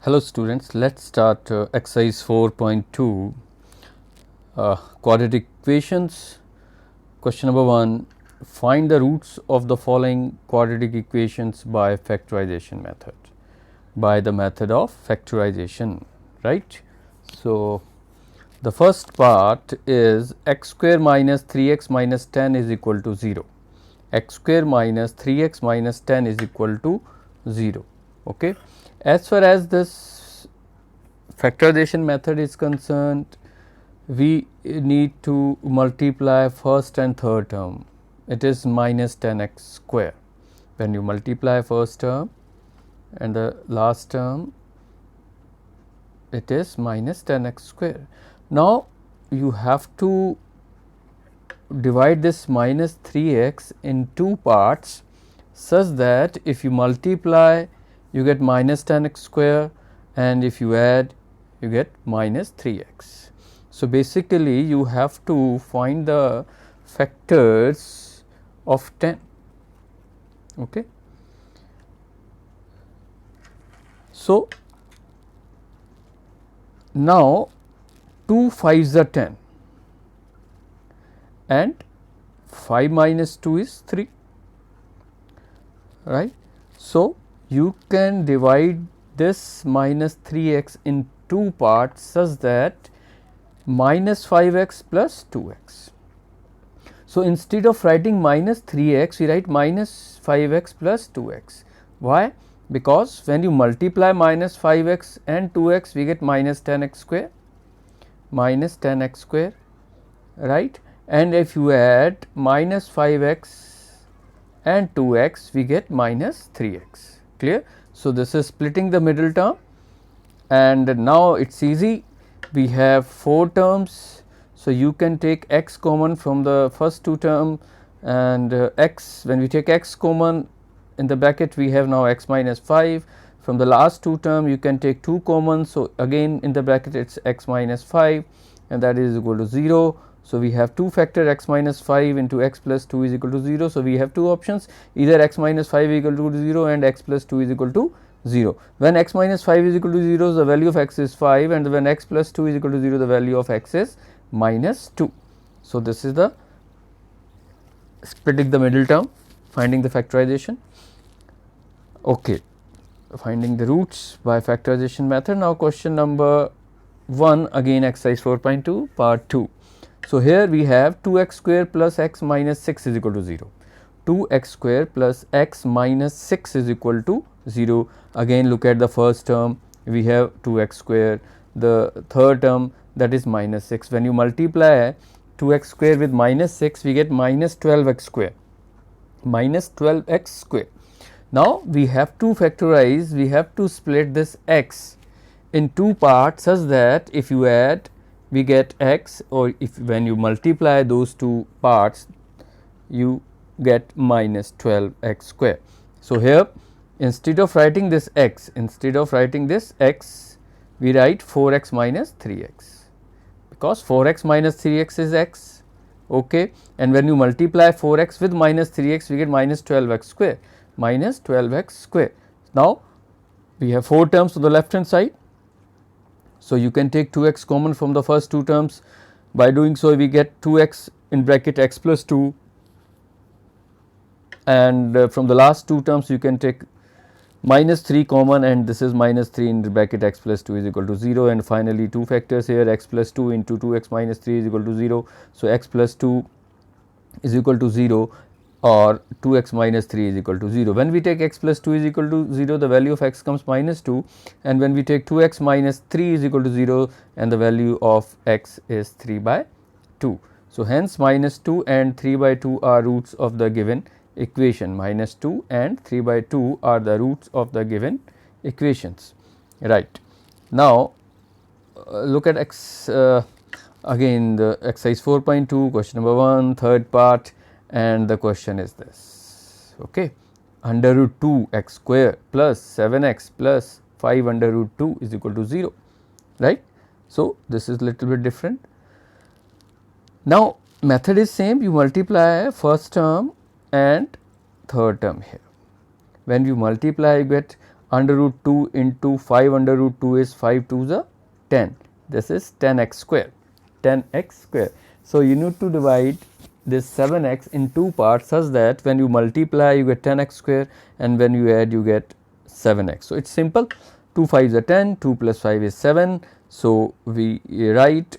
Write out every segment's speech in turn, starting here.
Hello students, let's start exercise 4.2 quadratic equations. Question number 1, find the roots of the following quadratic equations by factorization method, by the method of factorization, right. So, the first part is x square minus 3x minus 10 is equal to 0, x square minus 3x minus 10 is equal to 0. Okay. As far as this factorization method is concerned, we need to multiply first and third term. It is minus 10x square. When you multiply first term and the last term, it is minus 10x square. Now, you have to divide this minus 3x in two parts such that if you multiply you get minus 10x square, and if you add you get minus 3x. So, basically you have to find the factors of 10. Okay. So, now 2 5s are 10 and 5 minus 2 is 3, right. So, you can divide this minus 3x in two parts such that minus 5x plus 2x. So, instead of writing minus 3x, we write minus 5x plus 2x. Why? Because when you multiply minus 5x and 2x, we get minus 10x square, minus 10x square, right. And if you add minus 5x and 2x, we get minus 3x. Clear? So, this is splitting the middle term, and now it is easy. We have 4 terms. So, you can take x common from the first 2 term, and x, when we take x common in the bracket, we have now x minus 5. From the last 2 term, you can take 2 common. So, again in the bracket it is x minus 5, and that is equal to 0. So, we have 2 factor x minus 5 into x plus 2 is equal to 0. So, we have 2 options, either x minus 5 is equal to 0 and x plus 2 is equal to 0. When x minus 5 is equal to 0, the value of x is 5, and when x plus 2 is equal to 0, the value of x is minus 2. So, this is the splitting the middle term, finding the factorization. Okay. Finding the roots by factorization method. Now, question number 1, again exercise 4.2 part 2. So, here we have 2x square plus x minus 6 is equal to 0. 2x square plus x minus 6 is equal to 0. Again look at the first term, we have 2x square, the third term, that is minus 6. When you multiply 2x square with minus 6, we get minus 12x square, minus 12x square. Now, we have to factorize, we have to split this x in two parts such that if you add we get x, or if when you multiply those two parts you get minus 12x square. So, here instead of writing this x, we write 4x minus 3x, because 4x minus 3x is x. Okay. And when you multiply 4x with minus 3x, we get minus 12x square, minus 12x square. Now, we have 4 terms on the left hand side. So, you can take 2x common from the first 2 terms. By doing so, we get 2x in bracket x plus 2, and from the last 2 terms you can take minus 3 common, and this is minus 3 in the bracket x plus 2 is equal to 0, and finally 2 factors here, x plus 2 into 2x minus 3 is equal to 0. So, x plus 2 is equal to 0, or 2x minus 3 is equal to 0. When we take x plus 2 is equal to 0, the value of x comes minus 2, and when we take 2x minus 3 is equal to 0, and the value of x is 3 by 2. So, hence minus 2 and 3 by 2 are roots of the given equation. Minus 2 and 3 by 2 are the roots of the given equations, right. Now, look at again the exercise 4.2 question number 1, third part, and the question is this. Okay. Under root 2 x square plus 7x plus 5 under root 2 is equal to 0, right. So, this is little bit different. Now, method is same, you multiply first term and third term here. When you multiply, you get under root 2 into 5 under root 2 is 5 2s are 10. This is 10x square, 10x square. So, you need to divide this 7x in two parts such that when you multiply you get 10x square and when you add you get 7x. So, it is simple, 2 5s are 10, 2 plus 5 is 7. So, we write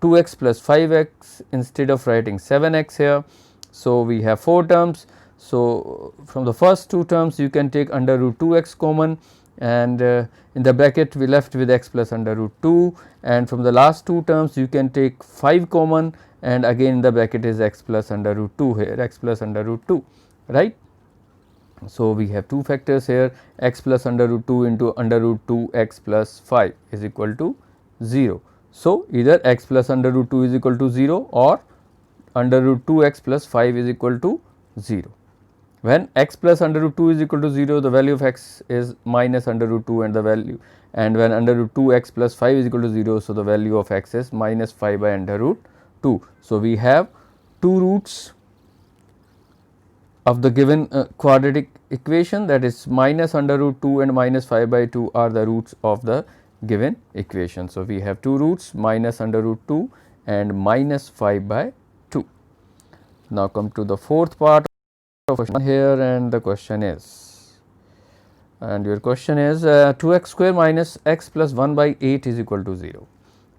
2x plus 5x instead of writing 7x here. So, we have 4 terms. So, from the first 2 terms you can take under root 2x common, and in the bracket we left with x plus under root 2, and from the last 2 terms you can take 5 common, and again in the bracket is x plus under root 2 here, x plus under root 2, right. So, we have 2 factors here, x plus under root 2 into under root 2 x plus 5 is equal to 0. So, either x plus under root 2 is equal to 0 or under root 2 x plus 5 is equal to 0. When x plus under root 2 is equal to 0, the value of x is minus under root 2 and the value, and when under root 2 x plus 5 is equal to 0, so the value of x is minus 5 by under root 2. So, we have 2 roots of the given quadratic equation, that is minus under root 2 and minus 5 by 2 are the roots of the given equation. So, we have 2 roots, minus under root 2 and minus 5 by 2. Now, come to the fourth part of question here, and the question is, and your question is 2x square minus x plus 1 by 8 is equal to 0.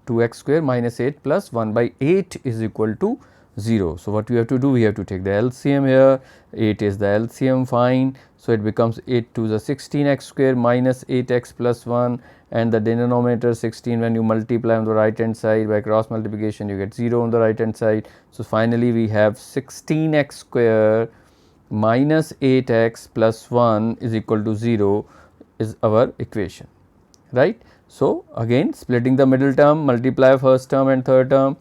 2x square minus 8 plus 1 by 8 is equal to 0. So, what we have to do? We have to take the LCM here, 8 is the LCM, fine. So, it becomes 8 to the 16x square minus 8x plus 1, and the denominator 16 when you multiply on the right hand side by cross multiplication you get 0 on the right hand side. So, finally, we have 16x square minus 8x plus 1 is equal to 0 is our equation, right. So, again splitting the middle term, multiply first term and third term.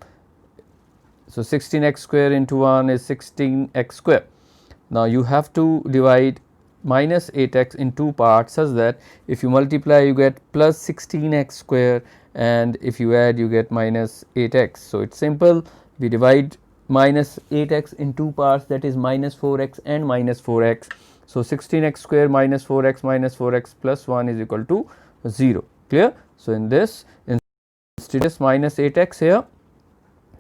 So, 16x square into 1 is 16x square. Now, you have to divide minus 8x in two parts such that if you multiply you get plus 16x square, and if you add you get minus 8x. So, it is simple, we divide minus 8x in two parts, that is minus 4x and minus 4x. So, 16x square minus 4x plus 1 is equal to 0, clear. So, in this instead of minus 8x here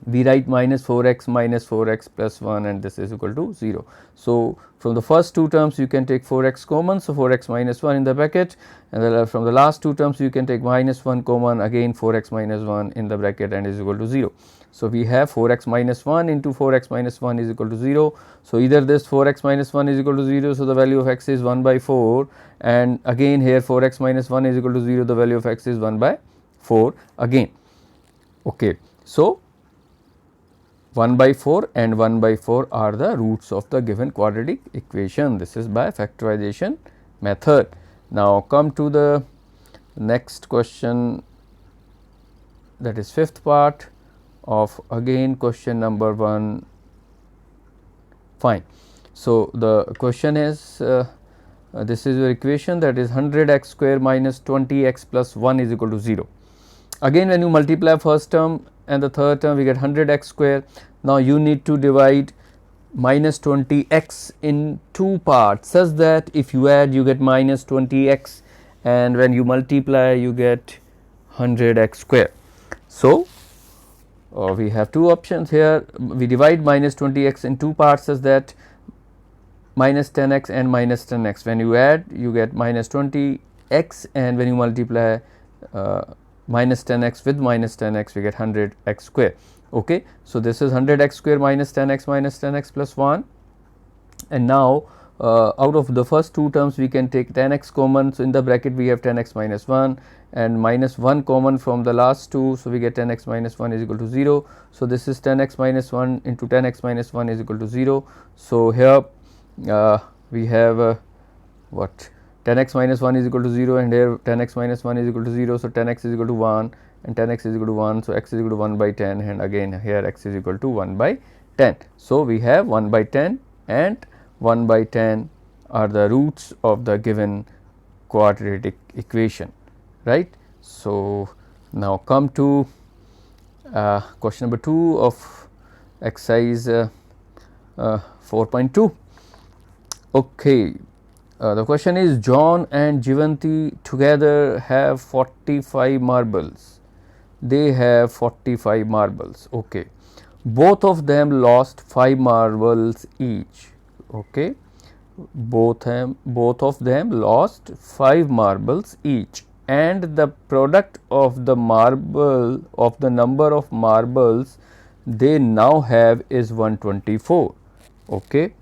we write minus 4x plus 1, and this is equal to 0. So, from the first 2 terms you can take 4x common. So, 4x minus 1 in the bracket, and then from the last 2 terms you can take minus 1 common, again 4x minus 1 in the bracket and is equal to 0. So, we have 4x minus 1 into 4x minus 1 is equal to 0. So, either this 4x minus 1 is equal to 0. So, the value of x is 1 by 4, and again here 4x minus 1 is equal to 0, the value of x is 1 by 4 again. Okay. So, 1 by 4 and 1 by 4 are the roots of the given quadratic equation. This is by factorization method. Now, come to the next question, that is fifth part of again question number 1, fine. So, the question is this is your equation, that is 100x square minus 20x plus 1 is equal to 0. Again when you multiply first term and the third term we get 100x square. Now, you need to divide minus 20x in two parts such that if you add you get minus 20x, and when you multiply you get 100x square. So, we have two options here, we divide minus 20x in two parts such that minus 10x and minus 10x, when you add you get minus 20x, and when you multiply minus 10x with minus 10x we get 100x square. Okay. So, this is 100x square minus 10x plus 1, and now out of the first two terms we can take 10x common. So, in the bracket we have 10x minus 1 and minus 1 common from the last two. So, we get 10x minus 1 is equal to 0. So, this is 10x minus 1 into 10x minus 1 is equal to 0. So, here we have what 10x minus 1 is equal to 0, and here 10x minus 1 is equal to 0. So, 10x is equal to 1 and 10x is equal to 1. So, x is equal to 1 by 10, and again here x is equal to 1 by 10. So, we have 1 by 10 and 1 by 10 are the roots of the given quadratic equation, right. So, now come to question number 2 of exercise 4.2. Okay. The question is, John and Jivanti together have 45 marbles. They have 45 marbles. Okay. Both of them lost 5 marbles each. Okay. Both of them lost 5 marbles each, and the product of the number of marbles they now have is 124. Okay.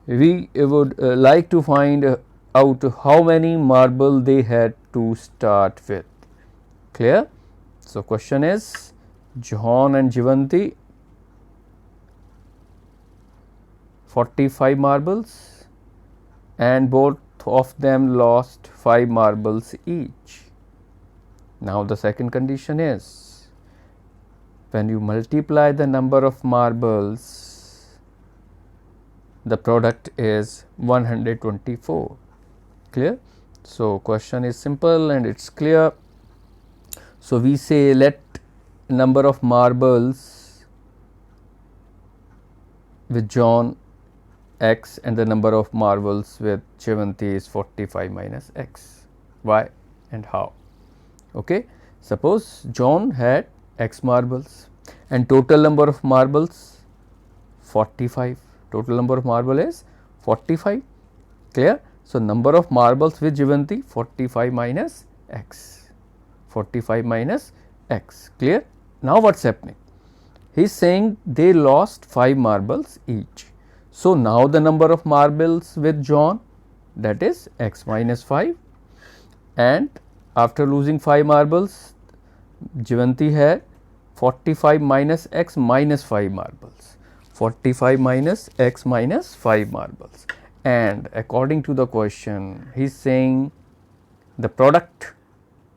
We would like to find out how many marble they had to start with. Clear? So, question is, John and Jivanti 45 marbles and both of them lost 5 marbles each. Now, the second condition is, when you multiply the number of marbles, the product is 124. Clear? So, question is simple and it is clear. So, we say let number of marbles with John x and the number of marbles with Jivanti is 45 minus x. Why and how? Okay. Suppose John had x marbles and total number of marbles 45. Total number of marble is 45. Clear? So, number of marbles with Jivanti 45 minus x. 45 minus x. Clear? Now, what is happening? He is saying they lost 5 marbles each. So, now the number of marbles with John, that is x minus 5, and after losing 5 marbles, Jivanti had 45 minus x minus 5 marbles. 45 minus x minus 5 marbles, and according to the question, he is saying the product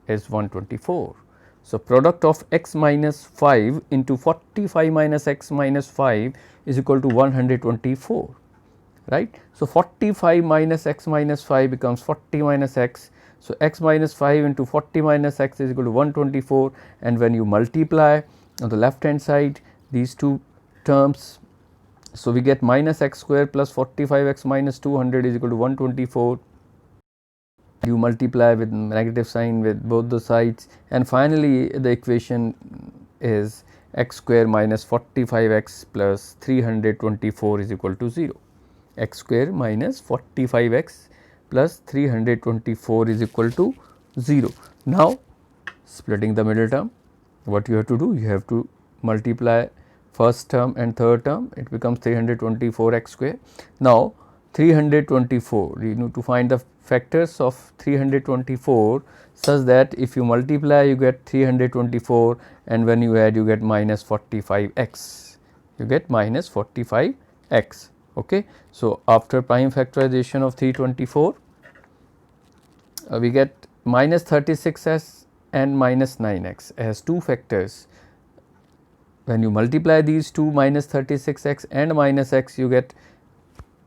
is 124. So, product of x minus 5 into 45 minus x minus 5 is equal to 124, right. So, 45 minus x minus 5 becomes 40 minus x. So, x minus 5 into 40 minus x is equal to 124, and when you multiply on the left hand side these two terms, so we get minus x square plus 45 x minus 200 is equal to 124. You multiply with negative sign with both the sides, and finally, the equation is x square minus 45 x plus 324 is equal to 0. X square minus 45 x plus 324 is equal to 0. Now, splitting the middle term, what you have to do? You have to multiply first term and third term, it becomes 324 x square. Now, 324, you need to find the factors of 324 such that if you multiply you get 324, and when you add you get minus 45 x, you get minus 45 x. Okay. So, after prime factorization of 324, we get minus 36x and minus 9x as two factors. When you multiply these two, minus 36x and minus x, you get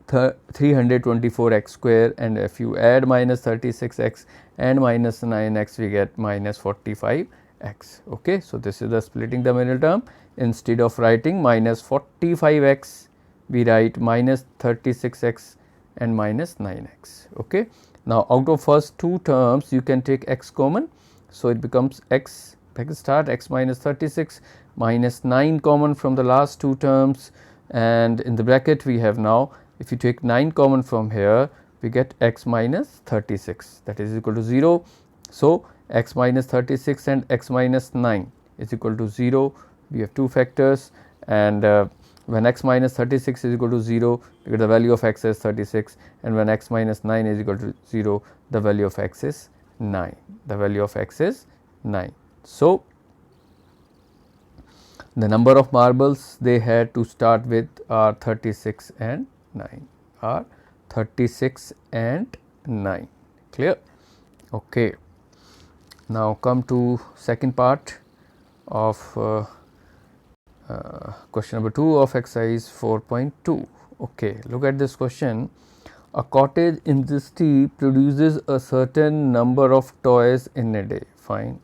324 x square, and if you add minus 36x and minus 9x, we get minus 45 x. Okay. So, this is the splitting the middle term. Instead of writing minus 45 x, we write minus 36x and minus 9x. Okay. Now, out of first two terms you can take x common. So, it becomes x bracket start x minus 36 minus 9 common from the last two terms, and in the bracket we have now, if you take 9 common from here, we get x minus 36, that is equal to 0. So, x minus 36 and x minus 9 is equal to 0. We have two factors, and when x minus 36 is equal to 0, because the value of x is 36, and when x minus 9 is equal to 0, the value of x is 9. The value of x is 9. So, the number of marbles they had to start with are 36 and 9, are 36 and 9. Clear? Okay. Now, come to second part of question number 2 of exercise 4.2. Okay, look at this question. A cottage industry produces a certain number of toys in a day. Fine.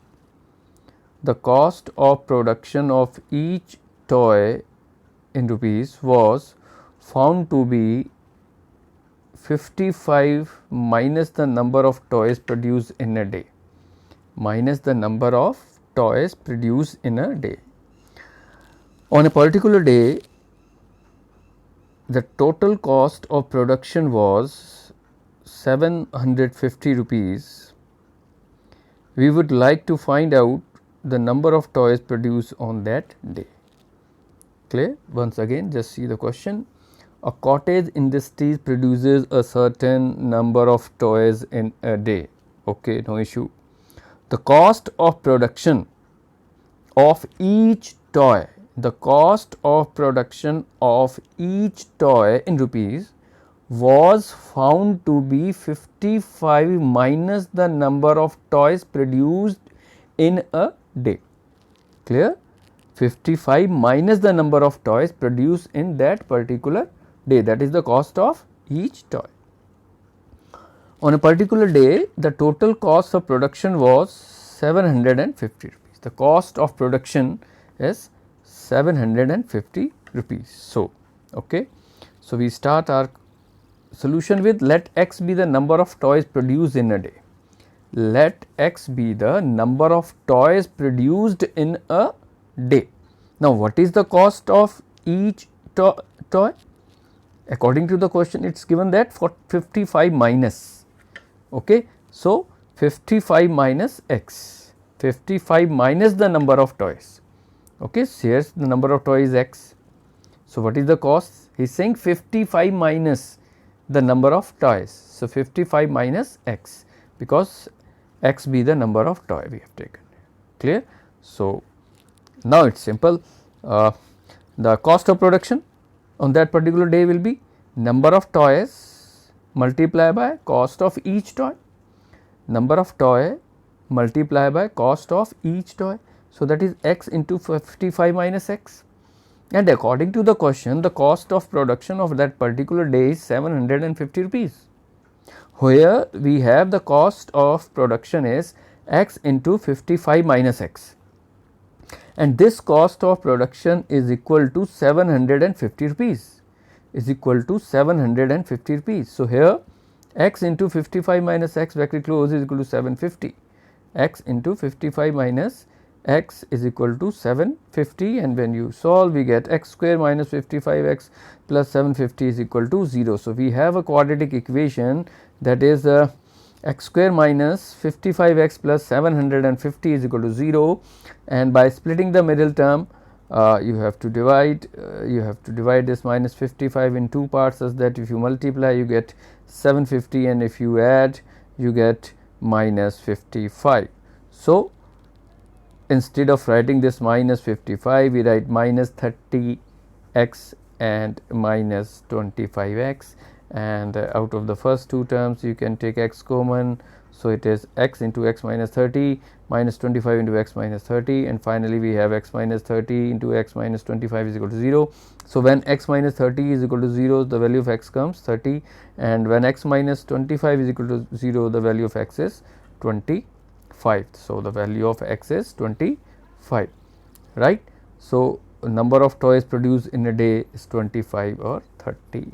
The cost of production of each toy in rupees was found to be 55 minus the number of toys produced in a day, minus the number of toys produced in a day. On a particular day, the total cost of production was 750 rupees. We would like to find out the number of toys produced on that day. Clear? Once again, just see the question. A cottage industry produces a certain number of toys in a day. Okay, no issue. The cost of production of each toy, the cost of production of each toy in rupees was found to be 55 minus the number of toys produced in a day. Clear? 55 minus the number of toys produced in that particular day, that is the cost of each toy. On a particular day, the total cost of production was 750 rupees. The cost of production is 750 rupees. So, okay. So, we start our solution with let x be the number of toys produced in a day. Let x be the number of toys produced in a day. Now, what is the cost of each toy? According to the question, it is given that for 55 minus. Okay. So, 55 minus x, 55 minus the number of toys. Okay. So, here the number of toys x. So, what is the cost? He is saying 55 minus the number of toys. So, 55 minus x, because x be the number of toy we have taken. Clear? So, now it is simple. The cost of production on that particular day will be number of toys multiplied by cost of each toy, number of toy multiplied by cost of each toy. So, that is x into 55 minus x, and according to the question, the cost of production of that particular day is 750 rupees. Here we have the cost of production is x into 55 minus x, and this cost of production is equal to 750 rupees, is equal to 750 rupees. So, here x into 55 minus x bracket close is equal to 750, x into 55 minus x is equal to 750, and when you solve we get x square minus 55 x plus 750 is equal to 0. So, we have a quadratic equation, that is x square minus 55 x plus 750 is equal to 0, and by splitting the middle term you have to divide this minus 55 in two parts, such that if you multiply you get 750, and if you add you get minus 55. So, instead of writing this minus 55, we write minus 30 x and minus 25 x, and out of the first two terms you can take x common. So, it is x into x minus 30 minus 25 into x minus 30, and finally, we have x minus 30 into x minus 25 is equal to 0. So, when x minus 30 is equal to 0, the value of x comes 30, and when x minus 25 is equal to 0, the value of x is 25. So, the value of x is 25, right. So, number of toys produced in a day is 25 or 30.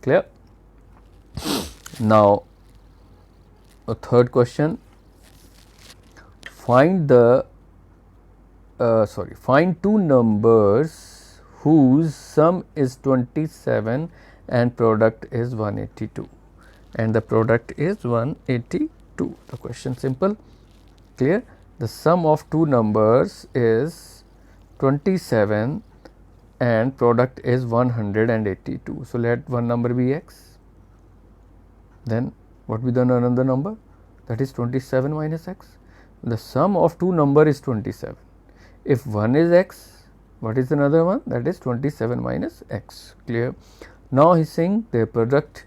Clear? Now, a third question, find the find two numbers whose sum is 27 and product is 182, and the product is 182. The question simple. Clear? The sum of two numbers is 27 and product is 182. So, let one number be x, then what will be the another number, that is 27 minus x. The sum of two number is 27. If one is x, what is another one, that is 27 minus x. Clear? Now, he is saying the product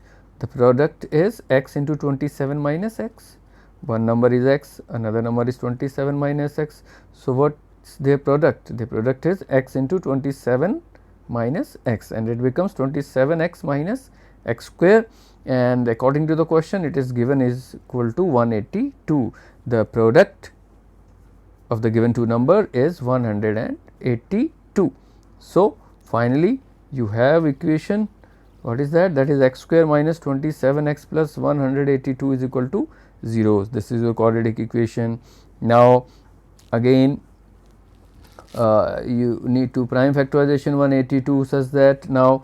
is x into 27 minus x. One number is x, another number is 27 minus x. So, what is their product? The product is x into 27 minus x, and it becomes 27 x minus x square, and according to the question it is given is equal to 182. The product of the given two number is 182. So, finally, you have equation What is that? That is x square minus 27x plus 182 is equal to 0. This is your quadratic equation. Now again you need to prime factorization 182 such that now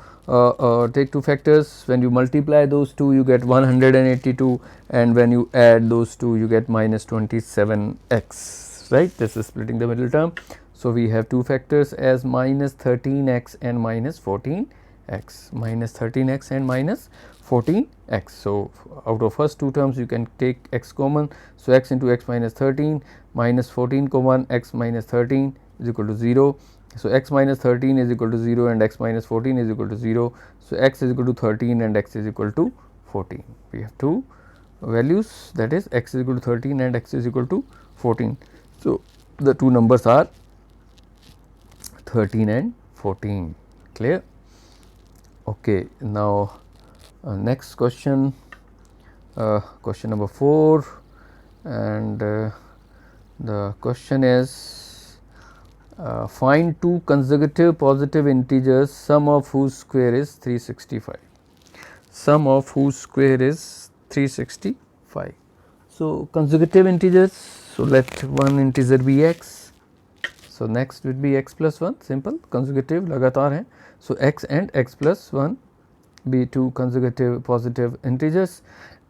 take two factors. When you multiply those two you get 182, and when you add those two you get minus 27x, right. This is splitting the middle term. So we have two factors as minus 13x and minus 14x, minus 13x and minus 14x. So out of first two terms you can take x common. So x into x minus 13 minus 14 common, x minus 13 is equal to 0. So x minus 13 is equal to 0 and x minus 14 is equal to 0. So x is equal to 13 and x is equal to 14. We have two values, that is x is equal to 13 and x is equal to 14. So the two numbers are 13 and 14. Clear? Okay. Now next question, question number 4, and the question is find two consecutive positive integers sum of whose square is 365. Sum of whose square is 365. So consecutive integers, so let one integer be x. So next would be x plus 1, simple, consecutive लगातार है. So x and x plus 1 be two consecutive positive integers,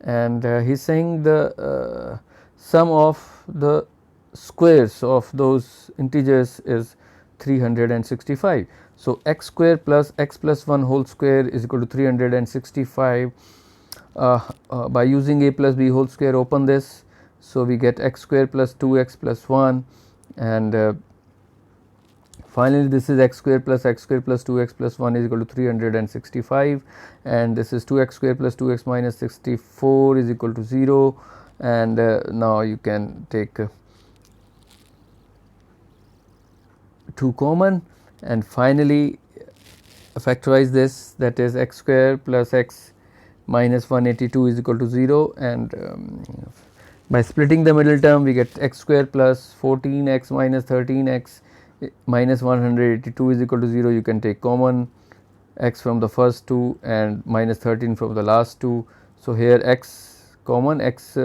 and he is saying the sum of the squares of those integers is 365. So x square plus x plus 1 whole square is equal to 365. By using a plus b whole square, open this. So we get x square plus 2x plus 1, and finally this is x square plus 2x plus 1 is equal to 365, and this is 2x square plus 2x minus 64 is equal to 0, and now you can take 2 common, and finally factorize this, that is x square plus x minus 182 is equal to 0, and by splitting the middle term we get x square plus 14x minus 13x minus 182 is equal to 0. You can take common x from the first two and minus 13 from the last two. So here x common, x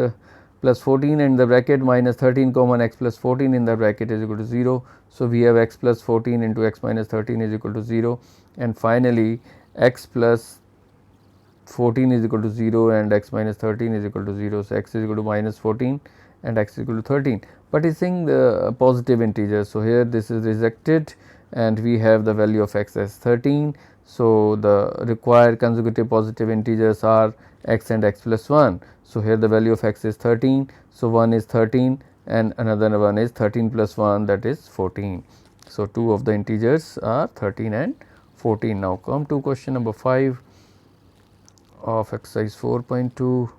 plus 14 in the bracket minus 13 common, x plus 14 in the bracket is equal to 0. So we have x plus 14 into x minus 13 is equal to 0, and finally x plus 14 is equal to 0 and x minus 13 is equal to 0. So x is equal to minus 14 and x is equal to 13, but is saying the positive integers. So here this is rejected and we have the value of x as 13. So the required consecutive positive integers are x and x plus 1. So here the value of x is 13. So one is 13 and another one is 13 plus 1, that is 14. So two of the integers are 13 and 14. Now come to question number 5 of exercise 4.2.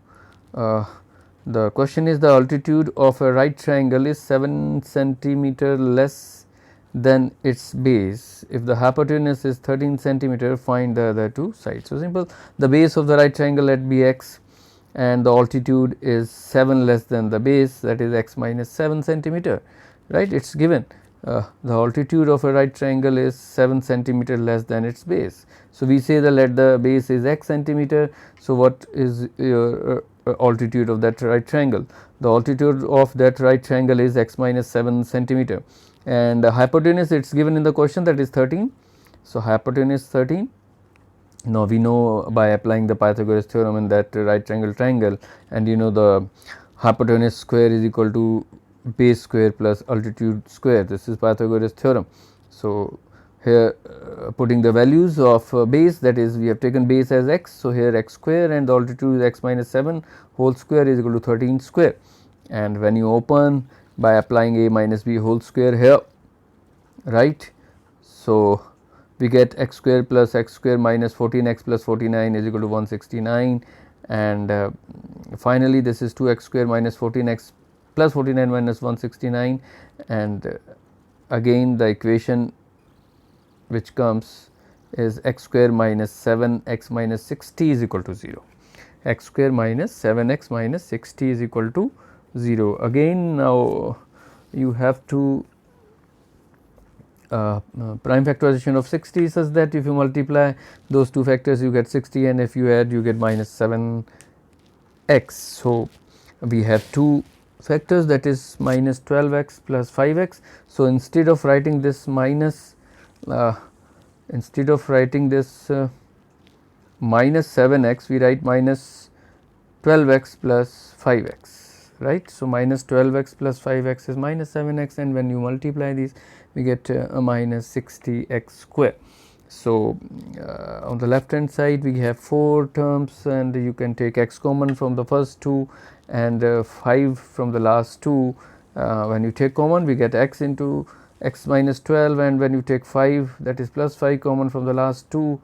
The question is the altitude of a right triangle is 7 centimeter less than its base. If the hypotenuse is 13 centimeter, find the other two sides. So simple, the base of the right triangle let be x, and the altitude is 7 less than the base, that is x minus 7 centimeter, right. It is given the altitude of a right triangle is 7 centimeter less than its base. So we say that let the base is x centimeter. So what is your altitude of that right triangle? The altitude of that right triangle is x minus 7 centimeter, and the hypotenuse it is given in the question, that is 13. So hypotenuse 13. Now we know by applying the Pythagoras theorem in that right triangle, and you know the hypotenuse square is equal to base square plus altitude square. This is Pythagoras theorem. So here putting the values of base, that is we have taken base as x. So here x square and the altitude is x minus 7 whole square is equal to 13 square, and when you open by applying a minus b whole square here, right. So we get x square plus x square minus 14x plus 49 is equal to 169, and finally this is 2x square minus 14x plus 49 minus 169, and again the equation which comes is x square minus 7 x minus 60 is equal to 0. X square minus 7 x minus 60 is equal to 0. Again now you have to prime factorization of 60 such that if you multiply those two factors you get 60, and if you add you get minus 7 x. So, we have two factors, that is minus 12 x plus 5 x. So, instead of writing this minus minus 7 x, we write minus 12 x plus 5 x, right. So, minus 12 x plus 5 x is minus 7 x, and when you multiply these we get a minus 60 x square. So, on the left hand side we have 4 terms, and you can take x common from the first two and 5 from the last two. When you take common we get x into x minus 12, and when you take 5, that is plus 5 common from the last two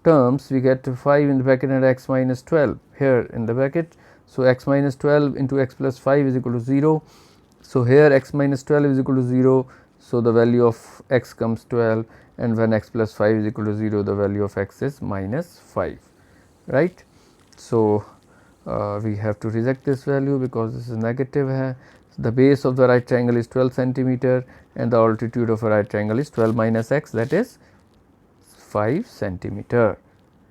terms, we get 5 in the bracket and x minus 12 here in the bracket. So, x minus 12 into x plus 5 is equal to 0. So, here x minus 12 is equal to 0. So, the value of x comes 12, and when x plus 5 is equal to 0, the value of x is minus 5, right. So, we have to reject this value because this is negative here. The base of the right triangle is 12 centimeter, and the altitude of a right triangle is 12 minus x, that is 5 centimeter,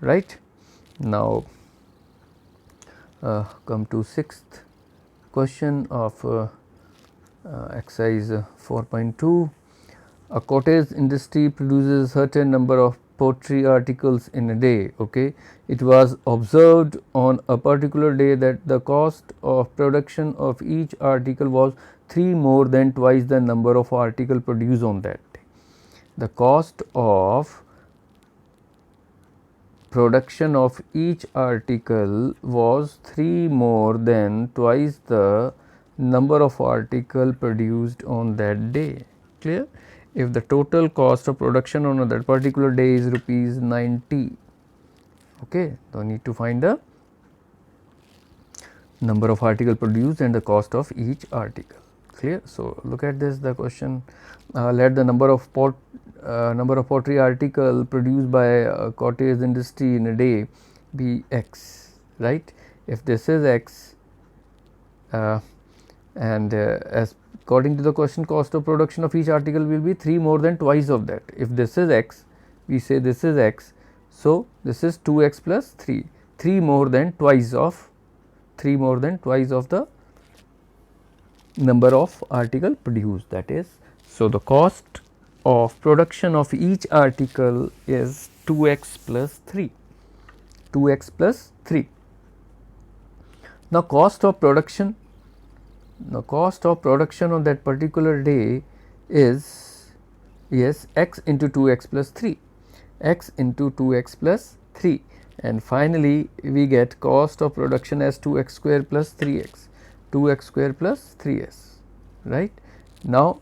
right. Now, come to sixth question of exercise 4.2. A cottage industry produces a certain number of pottery articles in a day. Okay. It was observed on a particular day that the cost of production of each article was 3 more than twice the number of articles produced on that day. The cost of production of each article was 3 more than twice the number of article produced on that day. Clear? If the total cost of production on that particular day is rupees 90, okay, so need to find the number of article produced and the cost of each article. Clear? So, look at this, the question, let the number of pottery article produced by a cottage industry in a day be x, right. If this is x, and as according to the question, cost of production of each article will be 3 more than twice of that. If this is x, we say this is x. So, this is 2 x plus 3, 3 more than twice of the number of article produced, that is. So, the cost of production of each article is 2x plus 3, 2x plus 3. Now, cost of production on that particular day is, yes, x into 2x plus 3, x into 2x plus 3, and finally, we get cost of production as 2x square plus 3x, 2x square plus 3s, right. Now,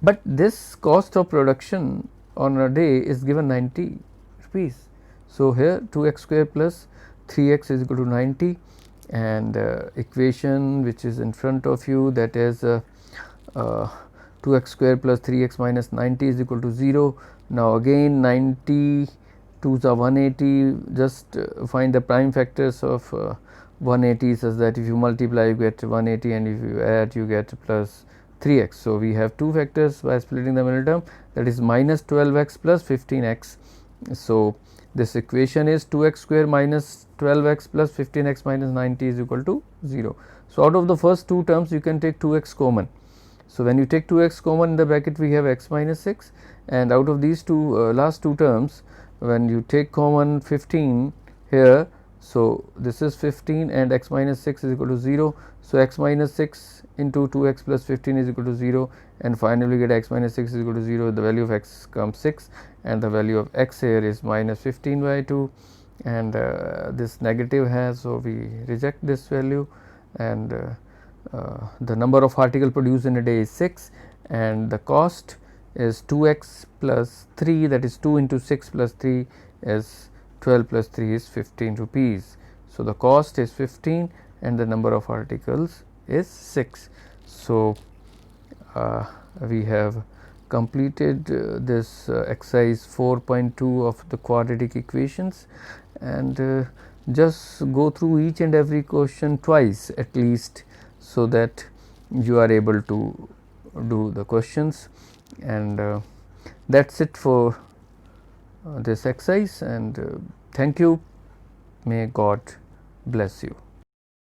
but this cost of production on a day is given 90 rupees. So, here 2x square plus 3x is equal to 90, and equation which is in front of you, that is 2x square plus 3x minus 90 is equal to 0. Now, again 90 2s are 180, just find the prime factors of 180 such that if you multiply you get 180, and if you add you get plus 3x. So, we have two factors by splitting the middle term, that is minus 12x plus 15x. So, this equation is 2x square minus 12x plus 15x minus 90 is equal to 0. So, out of the first two terms you can take 2x common. So, when you take 2x common, in the bracket we have x minus 6, and out of these two last two terms, when you take common 15 here, so this is 15 and x minus 6 is equal to 0. So, x minus 6 into 2x plus 15 is equal to 0, and finally we get x minus 6 is equal to 0, the value of x comes 6, and the value of x here is minus 15 by 2, and this negative has, so we reject this value, and the number of article produced in a day is 6, and the cost is 2x plus 3, that is 2 into 6 plus 3 is 12 plus 3 is 15 rupees. So, the cost is 15 and the number of articles is 6. So, we have completed this exercise 4.2 of the quadratic equations, and just go through each and every question twice at least, so that you are able to do the questions, and That is it for this exercise, and thank you. May God bless you.